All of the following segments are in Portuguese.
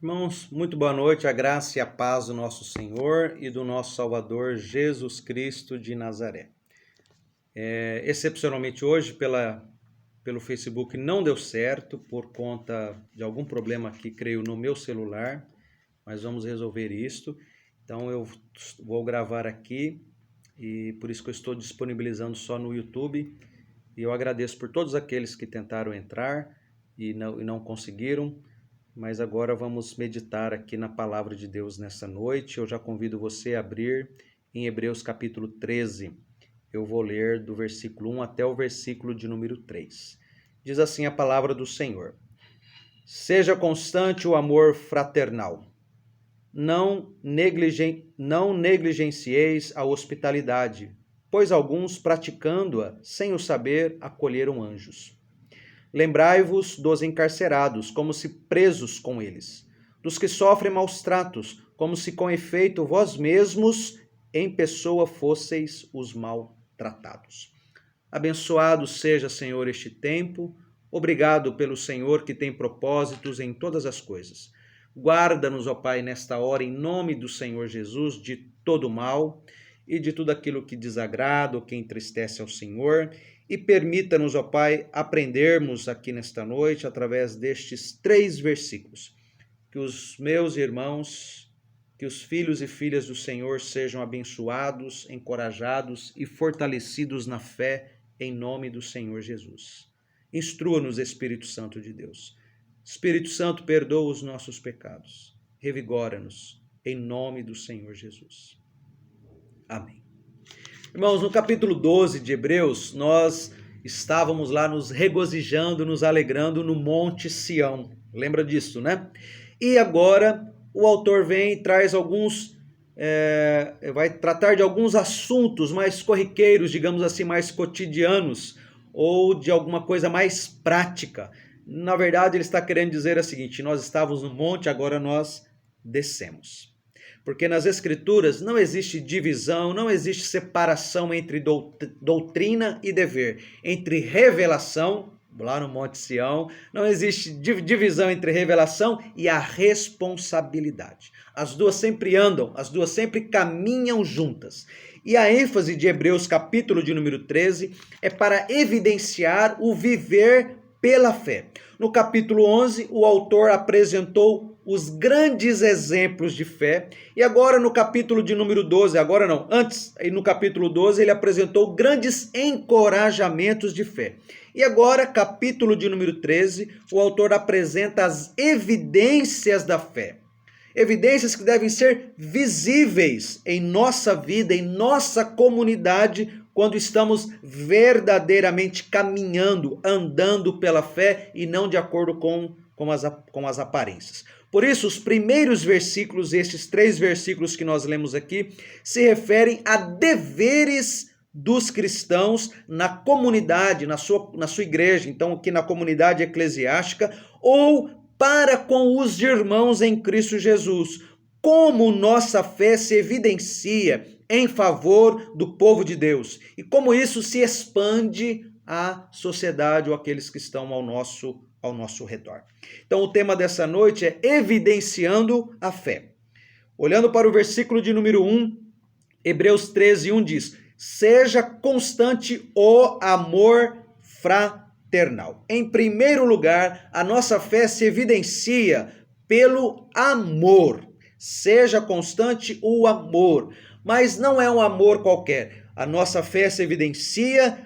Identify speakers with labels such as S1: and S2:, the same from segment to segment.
S1: Irmãos, muito boa noite, a graça e a paz do nosso Senhor e do nosso Salvador Jesus Cristo de Nazaré. Excepcionalmente hoje, pelo Facebook, não deu certo por conta de algum problema aqui, creio, no meu celular, mas vamos resolver isto. Então eu vou gravar aqui e por isso que eu estou disponibilizando só no YouTube. E eu agradeço por todos aqueles que tentaram entrar e não conseguiram. Mas agora vamos meditar aqui na palavra de Deus nessa noite. Eu já convido você a abrir em Hebreus capítulo 13. Eu vou ler do versículo 1 até o versículo de número 3. Diz assim a palavra do Senhor: Seja constante o amor fraternal. Não negligencieis a hospitalidade, pois alguns, praticando-a sem o saber, acolheram anjos. Lembrai-vos dos encarcerados, como se presos com eles, dos que sofrem maus tratos, como se com efeito vós mesmos em pessoa fosseis os maltratados. Abençoado seja, Senhor, este tempo. Obrigado pelo Senhor que tem propósitos em todas as coisas. Guarda-nos, ó Pai, nesta hora, em nome do Senhor Jesus, de todo mal e de tudo aquilo que desagrada ou que entristece ao Senhor. E permita-nos, ó Pai, aprendermos aqui nesta noite, através destes 3 versículos, que os meus irmãos, que os filhos e filhas do Senhor sejam abençoados, encorajados e fortalecidos na fé, em nome do Senhor Jesus. Instrua-nos, Espírito Santo de Deus. Espírito Santo, perdoa os nossos pecados. Revigora-nos, em nome do Senhor Jesus. Amém. Irmãos, no capítulo 12 de Hebreus, nós estávamos lá nos regozijando, nos alegrando no Monte Sião. Lembra disso, né? E agora o autor vem e traz vai tratar de alguns assuntos mais corriqueiros, digamos assim, mais cotidianos, ou de alguma coisa mais prática. Na verdade, ele está querendo dizer o seguinte: nós estávamos no monte, agora nós descemos. Porque nas Escrituras não existe divisão, não existe separação entre doutrina e dever, entre revelação, lá no Monte Sião, não existe divisão entre revelação e a responsabilidade. As duas sempre andam, as duas sempre caminham juntas. E a ênfase de Hebreus, capítulo de número 13, é para evidenciar o viver pela fé. No capítulo 11, o autor apresentou os grandes exemplos de fé, e agora no capítulo de número 12, no capítulo 12 ele apresentou grandes encorajamentos de fé. E agora, capítulo de número 13, o autor apresenta as evidências da fé. Evidências que devem ser visíveis em nossa vida, em nossa comunidade, quando estamos verdadeiramente caminhando, andando pela fé e não de acordo com as aparências. Por isso, os primeiros versículos, estes 3 versículos que nós lemos aqui, se referem a deveres dos cristãos na comunidade, na sua igreja, então aqui na comunidade eclesiástica, ou para com os irmãos em Cristo Jesus. Como nossa fé se evidencia em favor do povo de Deus e como isso se expande à sociedade ou àqueles que estão ao nosso redor. Então o tema dessa noite é evidenciando a fé. Olhando para o versículo de número 1, Hebreus 13, 1 diz: seja constante o amor fraternal. Em primeiro lugar, a nossa fé se evidencia pelo amor. Seja constante o amor. Mas não é um amor qualquer. A nossa fé se evidencia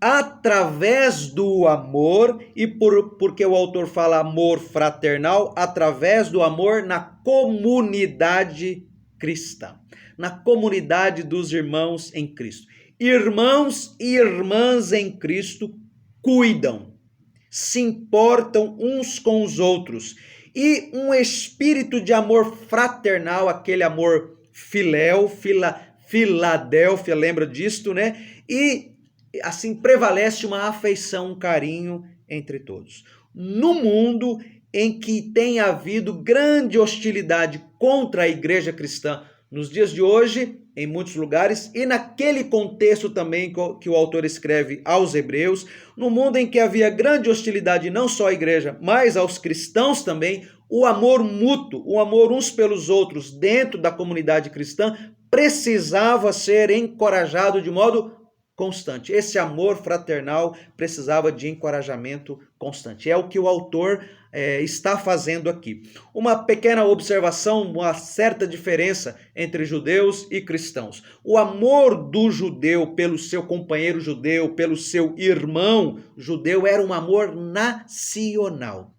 S1: através do amor, e porque o autor fala amor fraternal, através do amor na comunidade cristã, na comunidade dos irmãos em Cristo. Irmãos e irmãs em Cristo cuidam, se importam uns com os outros, e um espírito de amor fraternal, aquele amor Filadélfia, lembra disto, né? E assim prevalece uma afeição, um carinho entre todos. No mundo em que tem havido grande hostilidade contra a igreja cristã, Nos dias de hoje, em muitos lugares, e naquele contexto também que o autor escreve aos Hebreus, no mundo em que havia grande hostilidade não só à igreja, mas aos cristãos também, o amor mútuo, o amor uns pelos outros dentro da comunidade cristã precisava ser encorajado de modo constante. Esse amor fraternal precisava de encorajamento constante. É o que o autor está fazendo aqui. Uma pequena observação, uma certa diferença entre judeus e cristãos. O amor do judeu pelo seu companheiro judeu, pelo seu irmão judeu, era um amor nacional.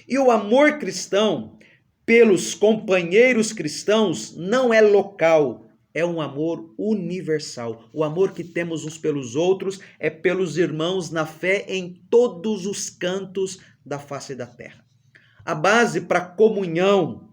S1: E o amor cristão pelos companheiros cristãos não é local, é um amor universal. O amor que temos uns pelos outros é pelos irmãos na fé em todos os cantos da face da terra. A base para a comunhão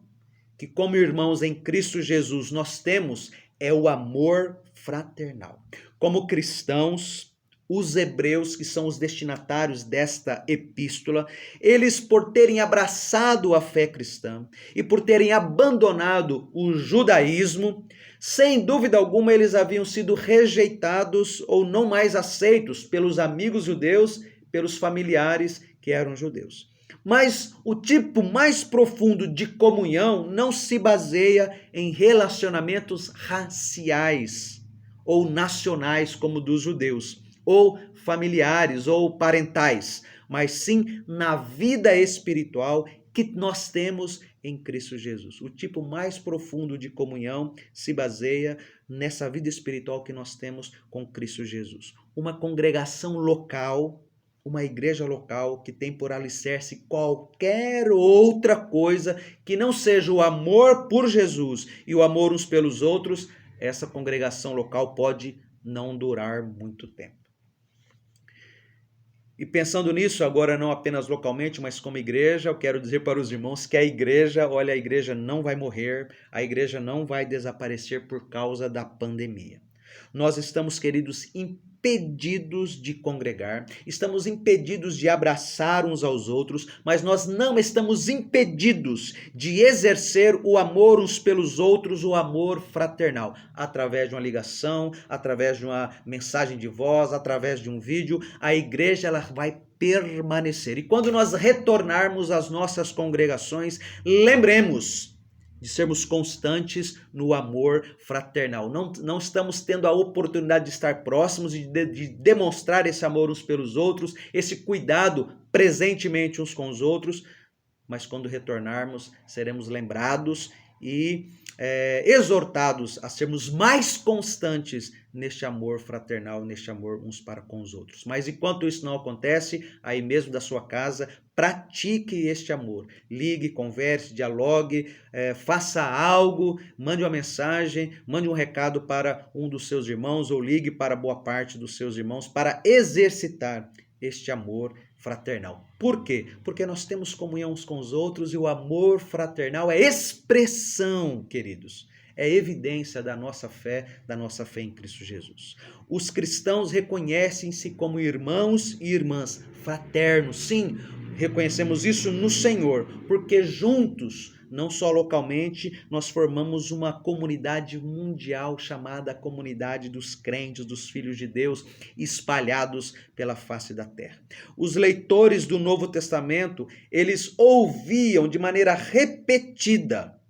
S1: que como irmãos em Cristo Jesus nós temos é o amor fraternal. Como cristãos, os hebreus, que são os destinatários desta epístola, eles, por terem abraçado a fé cristã e por terem abandonado o judaísmo, sem dúvida alguma eles haviam sido rejeitados ou não mais aceitos pelos amigos judeus, pelos familiares que eram judeus. Mas o tipo mais profundo de comunhão não se baseia em relacionamentos raciais ou nacionais como dos judeus, ou familiares ou parentais, mas sim na vida espiritual que nós temos em Cristo Jesus. O tipo mais profundo de comunhão se baseia nessa vida espiritual que nós temos com Cristo Jesus. Uma congregação local, uma igreja local que tem por alicerce qualquer outra coisa que não seja o amor por Jesus e o amor uns pelos outros, essa congregação local pode não durar muito tempo. E pensando nisso, agora não apenas localmente, mas como igreja, eu quero dizer para os irmãos que a igreja não vai morrer, a igreja não vai desaparecer por causa da pandemia. Nós estamos, queridos, impedidos de congregar, estamos impedidos de abraçar uns aos outros, mas nós não estamos impedidos de exercer o amor uns pelos outros, o amor fraternal, através de uma ligação, através de uma mensagem de voz, através de um vídeo. A igreja ela vai permanecer. E quando nós retornarmos às nossas congregações, lembremos de sermos constantes no amor fraternal. Não estamos tendo a oportunidade de estar próximos e de demonstrar esse amor uns pelos outros, esse cuidado presentemente uns com os outros, mas quando retornarmos, seremos lembrados e exortados a sermos mais constantes neste amor fraternal, neste amor uns para com os outros. Mas enquanto isso não acontece, aí mesmo da sua casa, pratique este amor. Ligue, converse, dialogue, faça algo, mande uma mensagem, mande um recado para um dos seus irmãos ou ligue para boa parte dos seus irmãos para exercitar este amor fraternal. Por quê? Porque nós temos comunhão uns com os outros e o amor fraternal é expressão, queridos, é evidência da nossa fé em Cristo Jesus. Os cristãos reconhecem-se como irmãos e irmãs, fraternos, sim, reconhecemos isso no Senhor, porque juntos, não só localmente, nós formamos uma comunidade mundial chamada Comunidade dos Crentes, dos Filhos de Deus, espalhados pela face da terra. Os leitores do Novo Testamento, eles ouviam de maneira repetida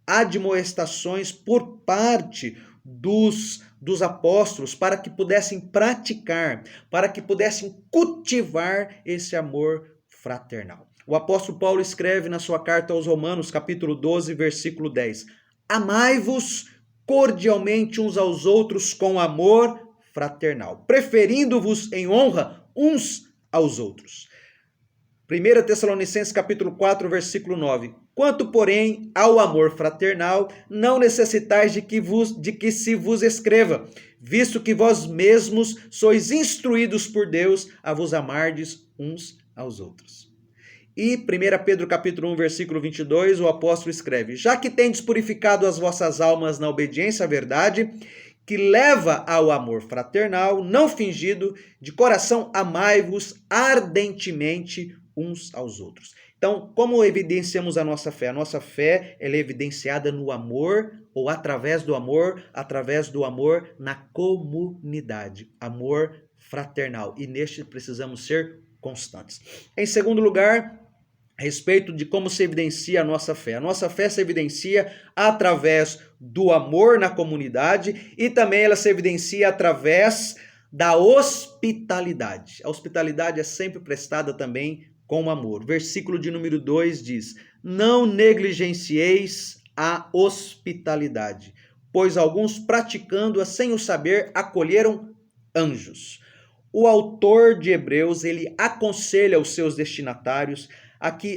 S1: admoestações por parte dos apóstolos para que pudessem praticar, para que pudessem cultivar esse amor fraternal. O apóstolo Paulo escreve na sua carta aos Romanos, capítulo 12, versículo 10: Amai-vos cordialmente uns aos outros com amor fraternal, preferindo-vos em honra uns aos outros. 1 Tessalonicenses, capítulo 4, versículo 9: Quanto, porém, ao amor fraternal, não necessitais de que se vos escreva, visto que vós mesmos sois instruídos por Deus a vos amardes uns aos outros. E 1 Pedro capítulo 1, versículo 22, o apóstolo escreve: Já que tendes purificado as vossas almas na obediência à verdade, que leva ao amor fraternal, não fingido, de coração amai-vos ardentemente uns aos outros. Então, como evidenciamos a nossa fé? A nossa fé ela é evidenciada no amor, ou através do amor na comunidade. Amor fraternal. E neste precisamos ser constantes. Em segundo lugar, a respeito de como se evidencia a nossa fé. A nossa fé se evidencia através do amor na comunidade e também ela se evidencia através da hospitalidade. A hospitalidade é sempre prestada também com amor. Versículo de número 2 diz: não negligencieis a hospitalidade, pois alguns praticando-a sem o saber acolheram anjos. O autor de Hebreus, ele aconselha os seus destinatários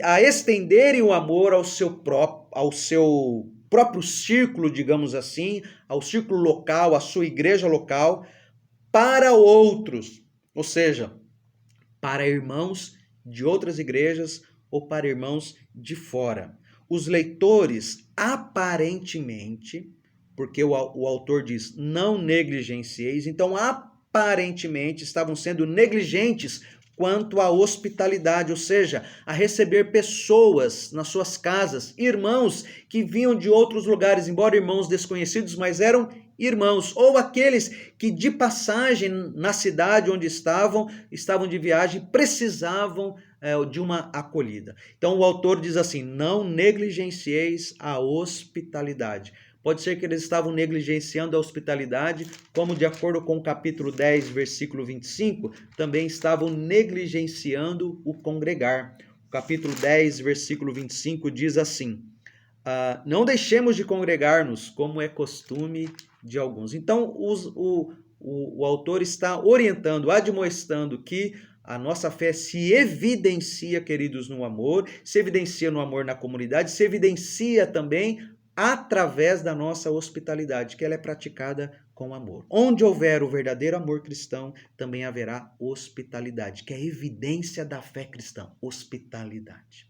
S1: a estenderem o amor ao seu próprio círculo, digamos assim, ao círculo local, à sua igreja local, para outros, ou seja, para irmãos de outras igrejas ou para irmãos de fora. Os leitores, aparentemente, porque o autor diz, não negligencieis, então aparentemente estavam sendo negligentes quanto à hospitalidade, ou seja, a receber pessoas nas suas casas, irmãos que vinham de outros lugares, embora irmãos desconhecidos, mas eram irmãos, ou aqueles que de passagem na cidade onde estavam de viagem, precisavam de uma acolhida. Então o autor diz assim, não negligencieis a hospitalidade. Pode ser que eles estavam negligenciando a hospitalidade, como de acordo com o capítulo 10, versículo 25, também estavam negligenciando o congregar. O capítulo 10, versículo 25 diz assim, não deixemos de congregar-nos, como é costume de alguns. Então, o autor está orientando, admoestando que a nossa fé se evidencia, queridos, no amor, se evidencia no amor na comunidade, se evidencia também através da nossa hospitalidade, que ela é praticada com amor. Onde houver o verdadeiro amor cristão, também haverá hospitalidade, que é a evidência da fé cristã, hospitalidade.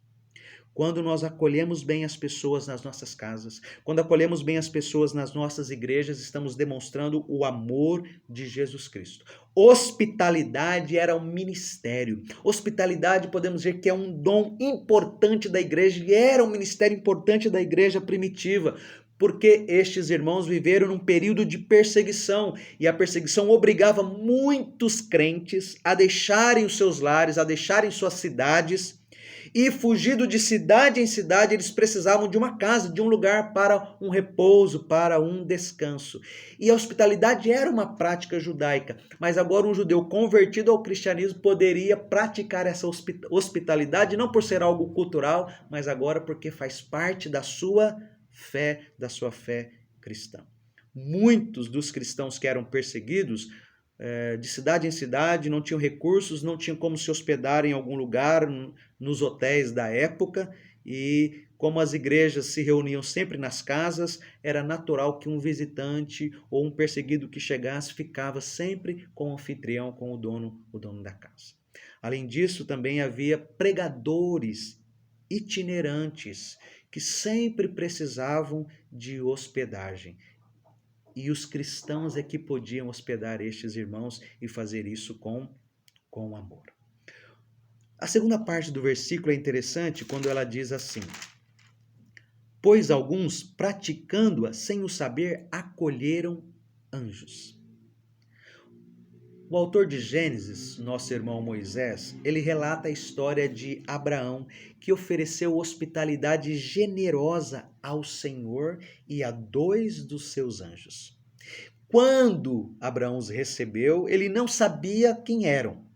S1: Quando nós acolhemos bem as pessoas nas nossas casas, quando acolhemos bem as pessoas nas nossas igrejas, estamos demonstrando o amor de Jesus Cristo. Hospitalidade era um ministério. Hospitalidade, podemos dizer que é um dom importante da igreja, e era um ministério importante da igreja primitiva, porque estes irmãos viveram num período de perseguição, e a perseguição obrigava muitos crentes a deixarem os seus lares, a deixarem suas cidades, e fugindo de cidade em cidade, eles precisavam de uma casa, de um lugar para um repouso, para um descanso. E a hospitalidade era uma prática judaica, mas agora um judeu convertido ao cristianismo poderia praticar essa hospitalidade, não por ser algo cultural, mas agora porque faz parte da sua fé cristã. Muitos dos cristãos que eram perseguidos, de cidade em cidade, não tinham recursos, não tinham como se hospedar em algum lugar, nos hotéis da época, e como as igrejas se reuniam sempre nas casas, era natural que um visitante ou um perseguido que chegasse ficava sempre com o anfitrião, com o dono da casa. Além disso, também havia pregadores itinerantes que sempre precisavam de hospedagem. E os cristãos é que podiam hospedar estes irmãos e fazer isso com amor. A segunda parte do versículo é interessante quando ela diz assim, pois alguns, praticando-a sem o saber, acolheram anjos. O autor de Gênesis, nosso irmão Moisés, ele relata a história de Abraão, que ofereceu hospitalidade generosa ao Senhor e a 2 dos seus anjos. Quando Abraão os recebeu, ele não sabia quem eram.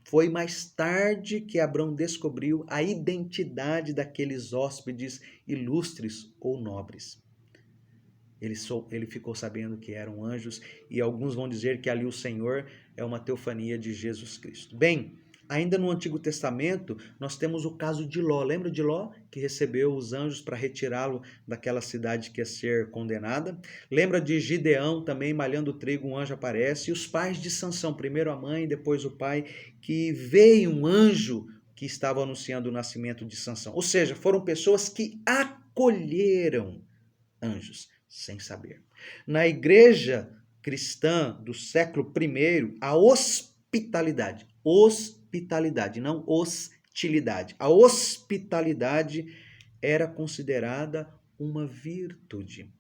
S1: Foi mais tarde que Abraão descobriu a identidade daqueles hóspedes ilustres ou nobres. Ele ficou sabendo que eram anjos, e alguns vão dizer que ali o Senhor é uma teofania de Jesus Cristo. Bem, ainda no Antigo Testamento, nós temos o caso de Ló. Lembra de Ló, que recebeu os anjos para retirá-lo daquela cidade que ia ser condenada? Lembra de Gideão, também malhando trigo, um anjo aparece. E os pais de Sansão, primeiro a mãe, depois o pai, que veio um anjo que estava anunciando o nascimento de Sansão. Ou seja, foram pessoas que acolheram anjos sem saber. Na igreja cristã do século I, a hospitalidade, não os gentilidade. A hospitalidade era considerada uma virtude.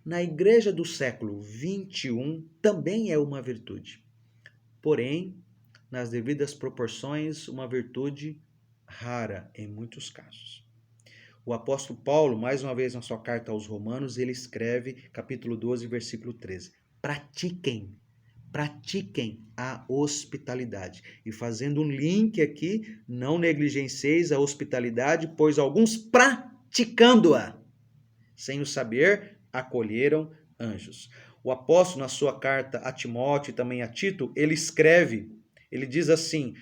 S1: Na igreja do século XXI também é uma virtude. Porém, nas devidas proporções, uma virtude rara em muitos casos. O apóstolo Paulo, mais uma vez na sua carta aos Romanos, ele escreve, capítulo 12, versículo 13: pratiquem a hospitalidade. E fazendo um link aqui, não negligencieis a hospitalidade, pois alguns praticando-a, sem o saber, acolheram anjos. O apóstolo, na sua carta a Timóteo e também a Tito, ele escreve, ele diz assim,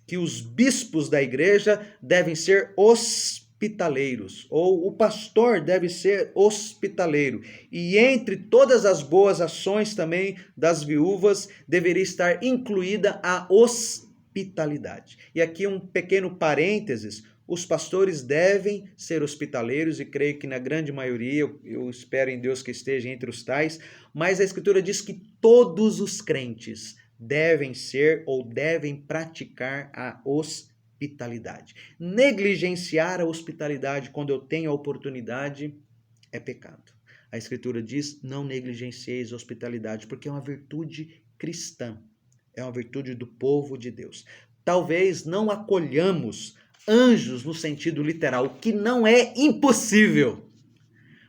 S1: que os bispos da igreja devem ser hospitaleiros, ou o pastor deve ser hospitaleiro. E entre todas as boas ações também das viúvas, deveria estar incluída a hospitalidade. E aqui um pequeno parênteses: os pastores devem ser hospitaleiros, e creio que na grande maioria, eu espero em Deus que esteja entre os tais, mas a Escritura diz que todos os crentes devem ser ou devem praticar a hospitalidade. Negligenciar a hospitalidade quando eu tenho a oportunidade é pecado. A Escritura diz: não negligencieis a hospitalidade, porque é uma virtude cristã, é uma virtude do povo de Deus. Talvez não acolhamos anjos no sentido literal, o que não é impossível,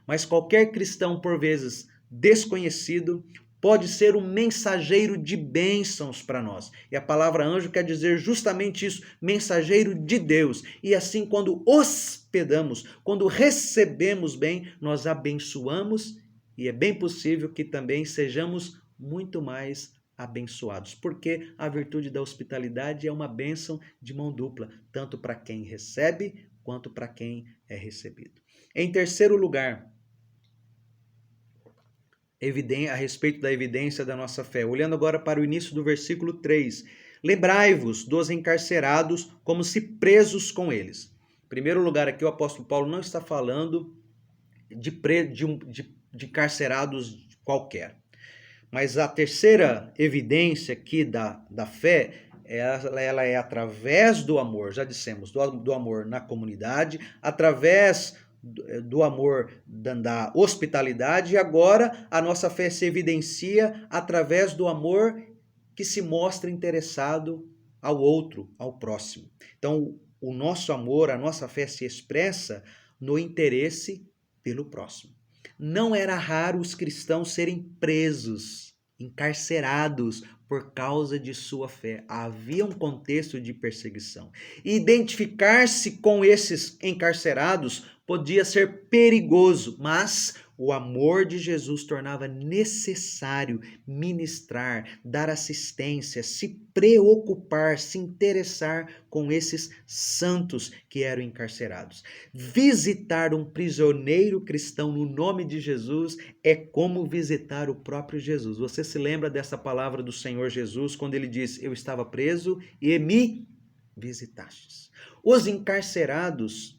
S1: mas qualquer cristão, por vezes desconhecido, pode ser um mensageiro de bênçãos para nós. E a palavra anjo quer dizer justamente isso, mensageiro de Deus. E assim, quando hospedamos, quando recebemos bem, nós abençoamos, e é bem possível que também sejamos muito mais abençoados, porque a virtude da hospitalidade é uma bênção de mão dupla, tanto para quem recebe quanto para quem é recebido. Em terceiro lugar, a respeito da evidência da nossa fé. Olhando agora para o início do versículo 3. Lembrai-vos dos encarcerados como se presos com eles. Em primeiro lugar, aqui o apóstolo Paulo não está falando de encarcerados qualquer. Mas a terceira evidência aqui da fé, ela é através do amor, já dissemos, do amor na comunidade, através do amor da hospitalidade, e agora a nossa fé se evidencia através do amor que se mostra interessado ao outro, ao próximo. Então, o nosso amor, a nossa fé se expressa no interesse pelo próximo. Não era raro os cristãos serem presos, encarcerados por causa de sua fé. Havia um contexto de perseguição. Identificar-se com esses encarcerados podia ser perigoso, mas o amor de Jesus tornava necessário ministrar, dar assistência, se preocupar, se interessar com esses santos que eram encarcerados. Visitar um prisioneiro cristão no nome de Jesus é como visitar o próprio Jesus. Você se lembra dessa palavra do Senhor Jesus quando ele diz: eu estava preso e me visitastes. Os encarcerados,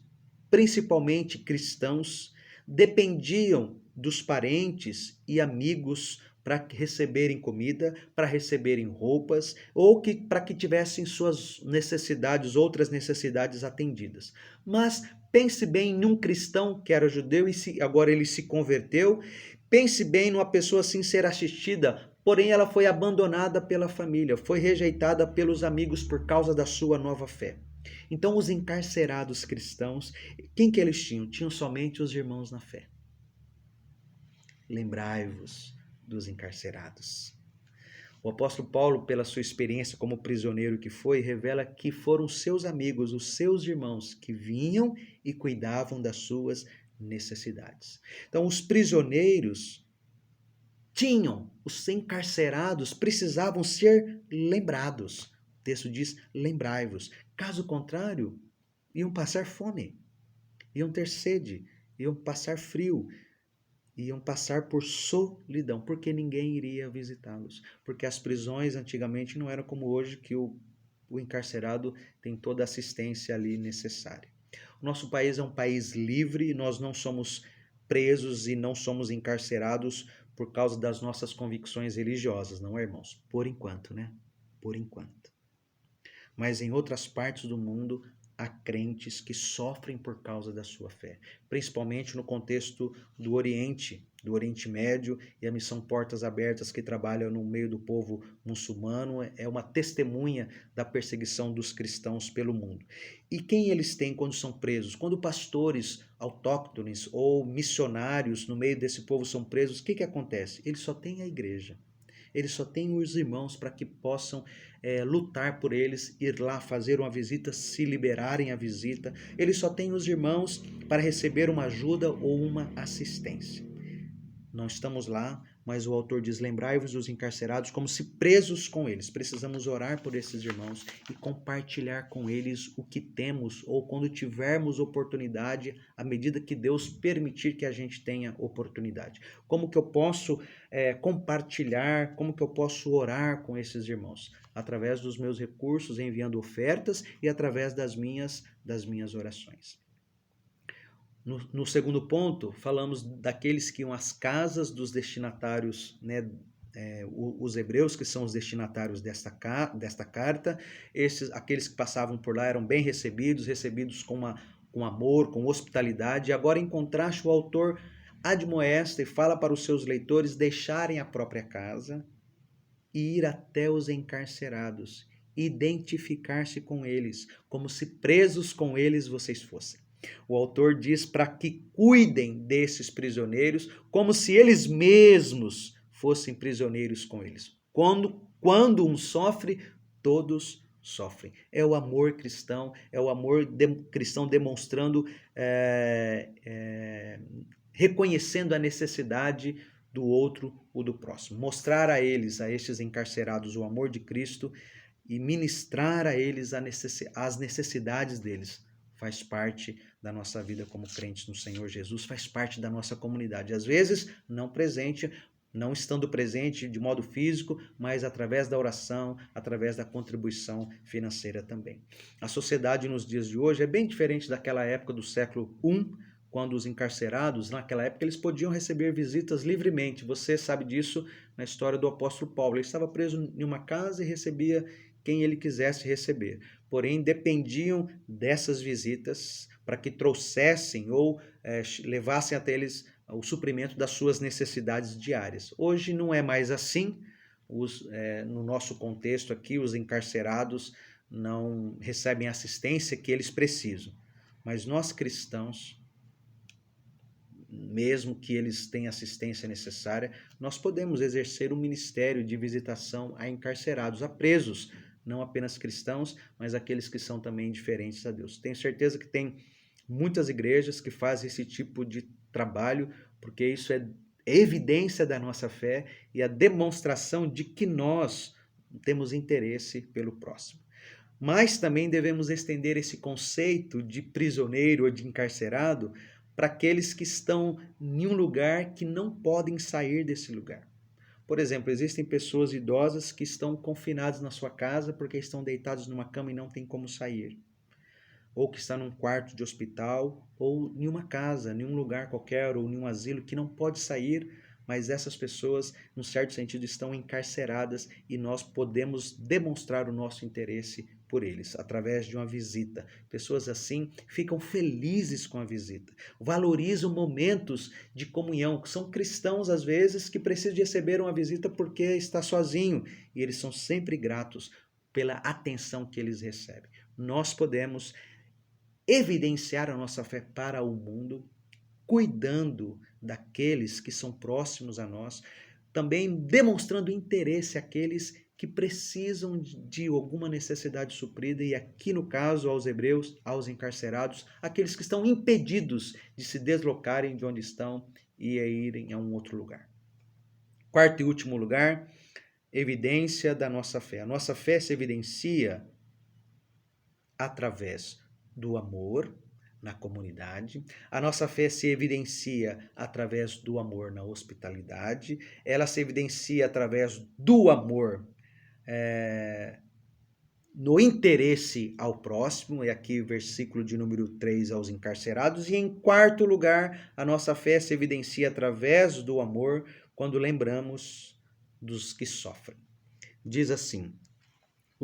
S1: principalmente cristãos, dependiam dos parentes e amigos para receberem comida, para receberem roupas, ou para que tivessem suas necessidades, outras necessidades atendidas. Mas pense bem em um cristão que era judeu e agora ele se converteu. Pense bem numa pessoa assim ser assistida, porém ela foi abandonada pela família, foi rejeitada pelos amigos por causa da sua nova fé. Então os encarcerados cristãos, quem que eles tinham? Tinham somente os irmãos na fé. Lembrai-vos dos encarcerados. O apóstolo Paulo, pela sua experiência como prisioneiro que foi, revela que foram seus amigos, os seus irmãos, que vinham e cuidavam das suas necessidades. Então, os prisioneiros os encarcerados precisavam ser lembrados. O texto diz: lembrai-vos. Caso contrário, iam passar fome, iam ter sede, iam passar frio, iam passar por solidão, porque ninguém iria visitá-los. Porque as prisões antigamente não eram como hoje, que o encarcerado tem toda a assistência ali necessária. O nosso país é um país livre, nós não somos presos e não somos encarcerados por causa das nossas convicções religiosas, não é, irmãos? Por enquanto, né? Por enquanto. mas em outras partes do mundo há crentes que sofrem por causa da sua fé, principalmente no contexto do Oriente Médio, e a Missão Portas Abertas, que trabalha no meio do povo muçulmano, é uma testemunha da perseguição dos cristãos pelo mundo. E quem eles têm quando são presos? Quando pastores autóctones ou missionários no meio desse povo são presos, o que acontece? Eles só têm a igreja. Eles só têm os irmãos para que possam lutar por eles, ir lá fazer uma visita, se liberarem a visita. Eles só têm os irmãos para receber uma ajuda ou uma assistência. Não estamos lá, mas o autor diz: lembrai-vos dos encarcerados como se presos com eles. Precisamos orar por esses irmãos e compartilhar com eles o que temos, ou quando tivermos oportunidade, à medida que Deus permitir que a gente tenha oportunidade. Como que eu posso compartilhar, como que eu posso orar com esses irmãos? Através dos meus recursos, enviando ofertas, e através das minhas orações. No segundo ponto, falamos daqueles que iam às casas dos destinatários, né, os hebreus, que são os destinatários desta carta. Aqueles que passavam por lá eram bem recebidos com amor, com hospitalidade. E agora, em contraste, o autor admoesta e fala para os seus leitores deixarem a própria casa e ir até os encarcerados, identificar-se com eles, como se presos com eles vocês fossem. O autor diz para que cuidem desses prisioneiros como se eles mesmos fossem prisioneiros com eles. Quando um sofre, todos sofrem. É o amor cristão, é o amor cristão demonstrando, reconhecendo a necessidade do outro ou do próximo. Mostrar a eles, a estes encarcerados, o amor de Cristo e ministrar a eles as necessidades deles. Faz parte da nossa vida como crentes no Senhor Jesus, faz parte da nossa comunidade. Às vezes, não estando presente de modo físico, mas através da oração, através da contribuição financeira também. A sociedade nos dias de hoje é bem diferente daquela época do século I, quando os encarcerados, naquela época, eles podiam receber visitas livremente. Você sabe disso na história do apóstolo Paulo. Ele estava preso em uma casa e recebia quem ele quisesse receber. Porém, dependiam dessas visitas para que trouxessem ou levassem até eles o suprimento das suas necessidades diárias. Hoje não é mais assim. No nosso contexto aqui, os encarcerados não recebem a assistência que eles precisam. Mas nós cristãos, mesmo que eles tenham assistência necessária, nós podemos exercer um ministério de visitação a encarcerados, a presos, não apenas cristãos, mas aqueles que são também indiferentes a Deus. Tenho certeza que tem muitas igrejas que fazem esse tipo de trabalho, porque isso é evidência da nossa fé e a demonstração de que nós temos interesse pelo próximo. Mas também devemos estender esse conceito de prisioneiro ou de encarcerado para aqueles que estão em um lugar que não podem sair desse lugar. Por exemplo, existem pessoas idosas que estão confinadas na sua casa porque estão deitados numa cama e não tem como sair. Ou que está num quarto de hospital, ou em uma casa, em um lugar qualquer, ou em um asilo que não pode sair, mas essas pessoas, num certo sentido, estão encarceradas e nós podemos demonstrar o nosso interesse por eles, através de uma visita. Pessoas assim ficam felizes com a visita, valorizam momentos de comunhão. São cristãos, às vezes, que precisam de receber uma visita porque está sozinho, e eles são sempre gratos pela atenção que eles recebem. Nós podemos evidenciar a nossa fé para o mundo, cuidando daqueles que são próximos a nós, também demonstrando interesse àqueles que precisam de alguma necessidade suprida, e aqui no caso aos hebreus, aos encarcerados, aqueles que estão impedidos de se deslocarem de onde estão e irem a um outro lugar. Quarto e último lugar, evidência da nossa fé. A nossa fé se evidencia através do amor na comunidade. A nossa fé se evidencia através do amor na hospitalidade. Ela se evidencia através do amor no interesse ao próximo, e aqui o versículo de número 3 aos encarcerados. E em quarto lugar, a nossa fé se evidencia através do amor quando lembramos dos que sofrem. Diz assim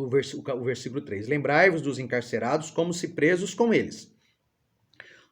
S1: o versículo 3. Lembrai-vos dos encarcerados como se presos com eles,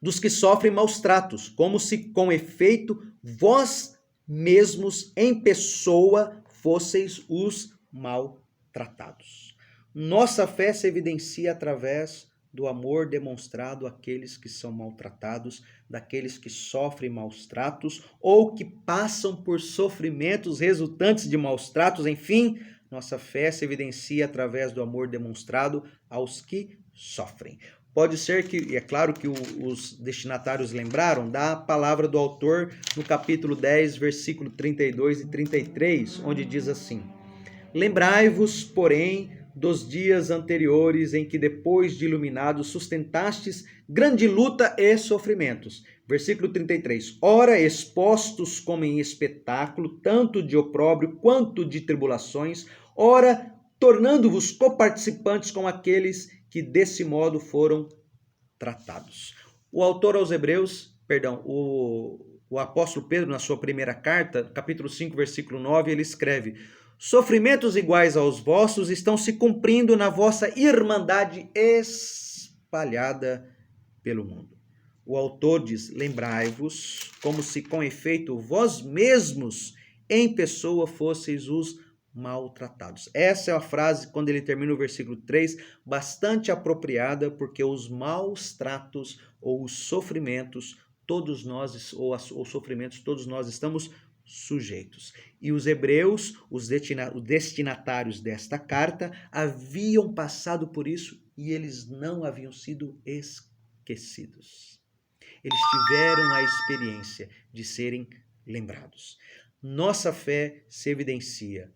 S1: dos que sofrem maus tratos, como se com efeito vós mesmos em pessoa fosseis os maltratados. Nossa fé se evidencia através do amor demonstrado àqueles que são maltratados, daqueles que sofrem maus tratos ou que passam por sofrimentos resultantes de maus tratos, enfim, nossa fé se evidencia através do amor demonstrado aos que sofrem. Pode ser que, e é claro que os destinatários lembraram da palavra do autor no capítulo 10, versículo 32 e 33, onde diz assim: Lembrai-vos, porém, dos dias anteriores em que, depois de iluminados, sustentastes grande luta e sofrimentos. Versículo 33. Ora, expostos como em espetáculo, tanto de opróbrio quanto de tribulações, ora, tornando-vos coparticipantes com aqueles que desse modo foram tratados. O autor aos Hebreus, o apóstolo Pedro, na sua primeira carta, capítulo 5, versículo 9, ele escreve: Sofrimentos iguais aos vossos estão se cumprindo na vossa irmandade espalhada pelo mundo. O autor diz: Lembrai-vos, como se com efeito vós mesmos em pessoa fosseis os maltratados. Essa é a frase, quando ele termina o versículo 3, bastante apropriada, porque os maus tratos ou os sofrimentos, todos nós, ou os sofrimentos, todos nós estamos sujeitos. E os hebreus, os destinatários desta carta, haviam passado por isso e eles não haviam sido esquecidos. Eles tiveram a experiência de serem lembrados. Nossa fé se evidencia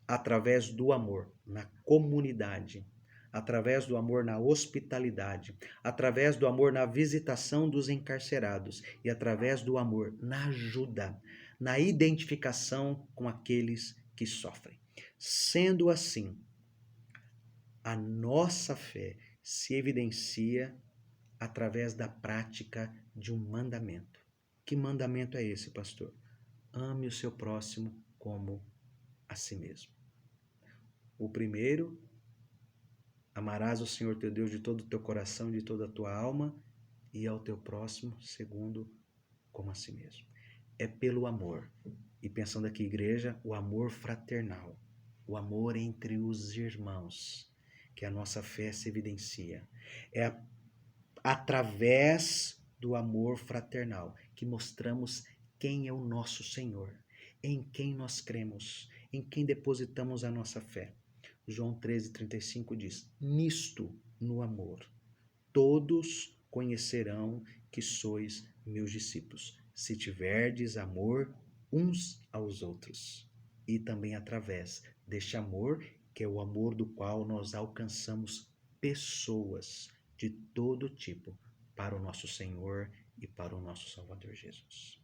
S1: através do amor na comunidade, através do amor na hospitalidade, através do amor na visitação dos encarcerados e através do amor na ajuda, na identificação com aqueles que sofrem. Sendo assim, a nossa fé se evidencia através da prática de um mandamento. Que mandamento é esse, pastor? Ame o seu próximo como a si mesmo. O primeiro, amarás o Senhor teu Deus de todo o teu coração, de toda a tua alma, e ao teu próximo, segundo, como a si mesmo. É pelo amor. E pensando aqui, igreja, o amor fraternal, o amor entre os irmãos, que a nossa fé se evidencia. É através do amor fraternal que mostramos quem é o nosso Senhor, em quem nós cremos, em quem depositamos a nossa fé. João 13,35 diz: Nisto, no amor, todos conhecerão que sois meus discípulos, se tiverdes amor uns aos outros. E também através deste amor, que é o amor do qual nós alcançamos pessoas de todo tipo para o nosso Senhor e para o nosso Salvador Jesus.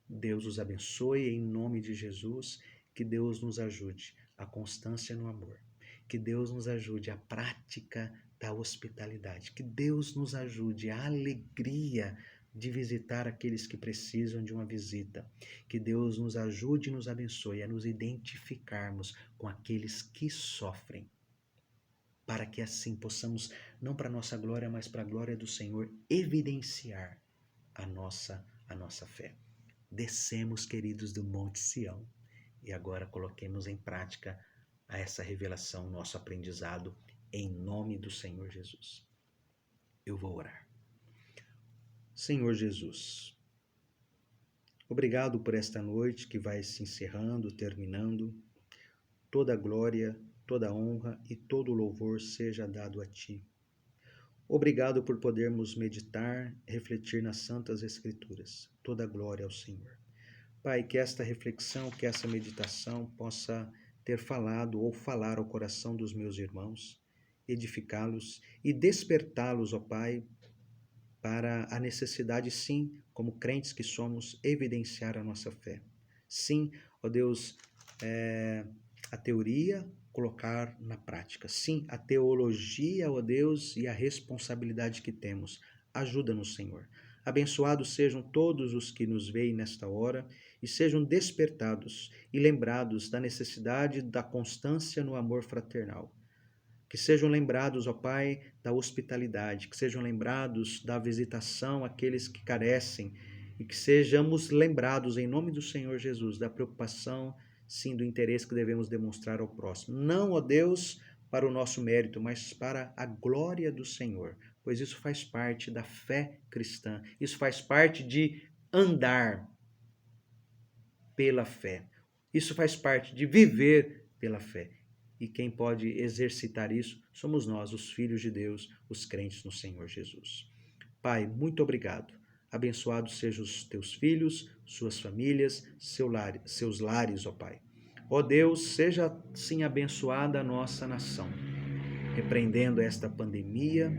S1: Deus os abençoe em nome de Jesus, que Deus nos ajude a constância no amor, que Deus nos ajude a prática da hospitalidade, que Deus nos ajude a alegria de visitar aqueles que precisam de uma visita, que Deus nos ajude e nos abençoe a nos identificarmos com aqueles que sofrem, para que assim possamos, não para a nossa glória, mas para a glória do Senhor, evidenciar a nossa fé. Descemos, queridos, do Monte Sião, e agora coloquemos em prática essa revelação, nosso aprendizado, em nome do Senhor Jesus. Eu vou orar. Senhor Jesus, obrigado por esta noite que vai se encerrando, terminando. Toda glória, toda honra e todo louvor seja dado a Ti. Obrigado por podermos meditar, refletir nas Santas Escrituras. Toda glória ao Senhor. Pai, que esta reflexão, que essa meditação possa ter falado ou falar ao coração dos meus irmãos, edificá-los e despertá-los, ó Pai, para a necessidade, sim, como crentes que somos, evidenciar a nossa fé. Sim, ó Deus, a teoria colocar na prática. Sim, a teologia, ó Deus, e a responsabilidade que temos. Ajuda-nos, Senhor. Abençoados sejam todos os que nos veem nesta hora e sejam despertados e lembrados da necessidade da constância no amor fraternal. Que sejam lembrados, ó Pai, da hospitalidade, que sejam lembrados da visitação àqueles que carecem e que sejamos lembrados, em nome do Senhor Jesus, da preocupação, sim, do interesse que devemos demonstrar ao próximo. Não, ó Deus, para o nosso mérito, mas para a glória do Senhor, pois isso faz parte da fé cristã, isso faz parte de andar pela fé, isso faz parte de viver pela fé. E quem pode exercitar isso somos nós, os filhos de Deus, os crentes no Senhor Jesus. Pai, muito obrigado. Abençoados sejam os teus filhos, suas famílias, seus lares, ó Pai. Ó Deus, seja sim abençoada a nossa nação, repreendendo esta pandemia,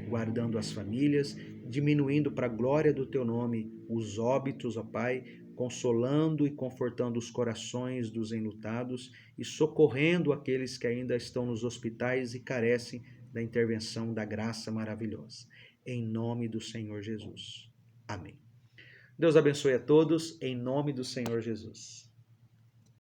S1: guardando as famílias, diminuindo para a glória do teu nome os óbitos, ó Pai, consolando e confortando os corações dos enlutados e socorrendo aqueles que ainda estão nos hospitais e carecem da intervenção da graça maravilhosa. Em nome do Senhor Jesus. Amém. Deus abençoe a todos, em nome do Senhor Jesus.